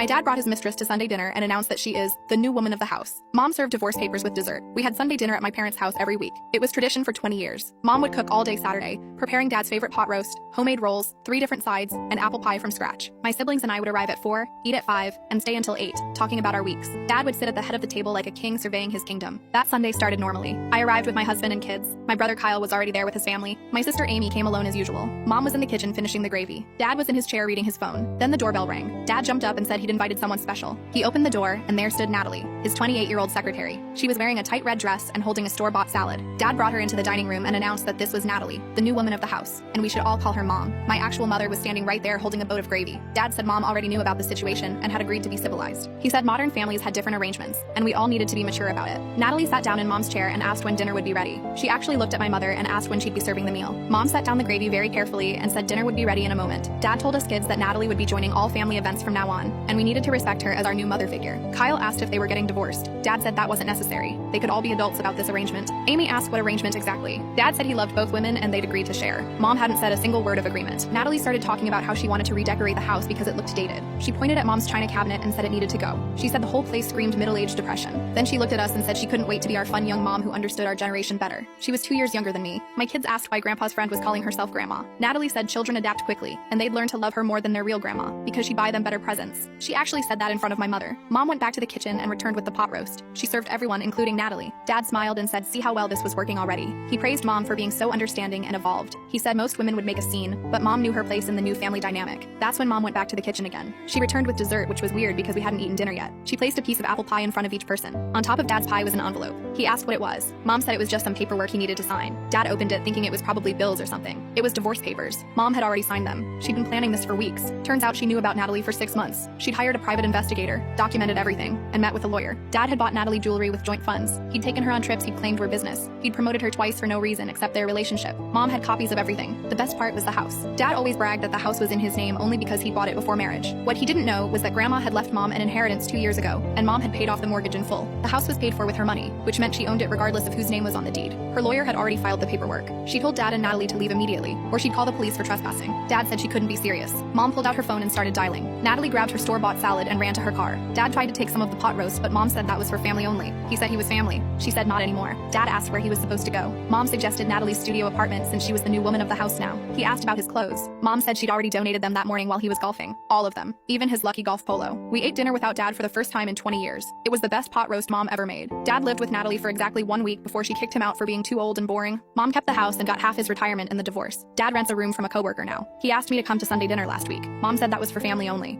My dad brought his mistress to Sunday dinner and announced that she is the new woman of the house. Mom served divorce papers with dessert. We had Sunday dinner at my parents' house every week. It was tradition for 20 years. Mom would cook all day Saturday, preparing dad's favorite pot roast, homemade rolls, 3 different sides, and apple pie from scratch. My siblings and I would arrive at 4, eat at 5, and stay until 8, talking about our weeks. Dad would sit at the head of the table like a king surveying his kingdom. That Sunday started normally. I arrived with my husband and kids. My brother Kyle was already there with his family. My sister Amy came alone as usual. Mom was in the kitchen finishing the gravy. Dad was in his chair reading his phone. Then the doorbell rang. Dad jumped up and said he'd invited someone special. He opened the door, and there stood Natalie, his 28-year-old secretary. She was wearing a tight red dress and holding a store-bought salad. Dad brought her into the dining room and announced that this was Natalie, the new woman of the house, and we should all call her Mom. My actual mother was standing right there holding a boat of gravy. Dad said Mom already knew about the situation and had agreed to be civilized. He said modern families had different arrangements, and we all needed to be mature about it. Natalie sat down in Mom's chair and asked when dinner would be ready. She actually looked at my mother and asked when she'd be serving the meal. Mom set down the gravy very carefully and said dinner would be ready in a moment. Dad told us kids that Natalie would be joining all family events from now on, and we needed to respect her as our new mother figure. Kyle asked if they were getting divorced. Dad said that wasn't necessary. They could all be adults about this arrangement. Amy asked what arrangement exactly. Dad said he loved both women and they'd agreed to share. Mom hadn't said a single word of agreement. Natalie started talking about how she wanted to redecorate the house because it looked dated. She pointed at Mom's china cabinet and said it needed to go. She said the whole place screamed middle-aged depression. Then she looked at us and said she couldn't wait to be our fun young mom who understood our generation better. She was 2 years younger than me. My kids asked why Grandpa's friend was calling herself Grandma. Natalie said children adapt quickly, and they'd learn to love her more than their real grandma, because she'd buy them better presents. She actually said that in front of my mother. Mom went back to the kitchen and returned with the pot roast. She served everyone, including Natalie. Dad smiled and said see how well this was working already. He praised Mom for being so understanding and evolved. He said most women would make a scene, but Mom knew her place in the new family dynamic. That's when Mom went back to the kitchen again. She returned with dessert, which was weird because we hadn't eaten dinner yet. She placed a piece of apple pie in front of each person. On top of Dad's pie was an envelope. He asked what it was. Mom said it was just some paperwork he needed to sign. Dad opened it thinking it was probably bills or something. It was divorce papers. Mom had already signed them. She'd been planning this for weeks. Turns out she knew about Natalie for 6 months. She'd hired a private investigator, documented everything, and met with a lawyer. Dad had bought Natalie jewelry with joint funds. He'd taken her on trips he'd claimed were business. He'd promoted her twice for no reason except their relationship. Mom had copies of everything. The best part was the house. Dad always bragged that the house was in his name only because he'd bought it before marriage. What he didn't know was that Grandma had left Mom an inheritance 2 years ago, and Mom had paid off the mortgage in full. The house was paid for with her money, which meant she owned it regardless of whose name was on the deed. Her lawyer had already filed the paperwork. She told Dad and Natalie to leave immediately, or she'd call the police for trespassing. Dad said she couldn't be serious. Mom pulled out her phone and started dialing. Natalie grabbed her store-bought salad and ran to her car. Dad tried to take some of the pot roast, but Mom said that was for family only. He said he was family. She said not anymore. Dad asked where he was supposed to go. Mom suggested Natalie's studio apartment since she was the new woman of the house now. He asked about his clothes. Mom said she'd already donated them that morning while he was golfing. All of them. Even his lucky golf polo. We ate dinner without Dad for the first time in 20 years. It was the best pot roast Mom ever made. Dad lived with Natalie for exactly 1 week before she kicked him out for being too old and boring. Mom kept the house and got half his retirement in the divorce. Dad rents a room from a coworker now. He asked me to come to Sunday dinner last week. Mom said that was for family only.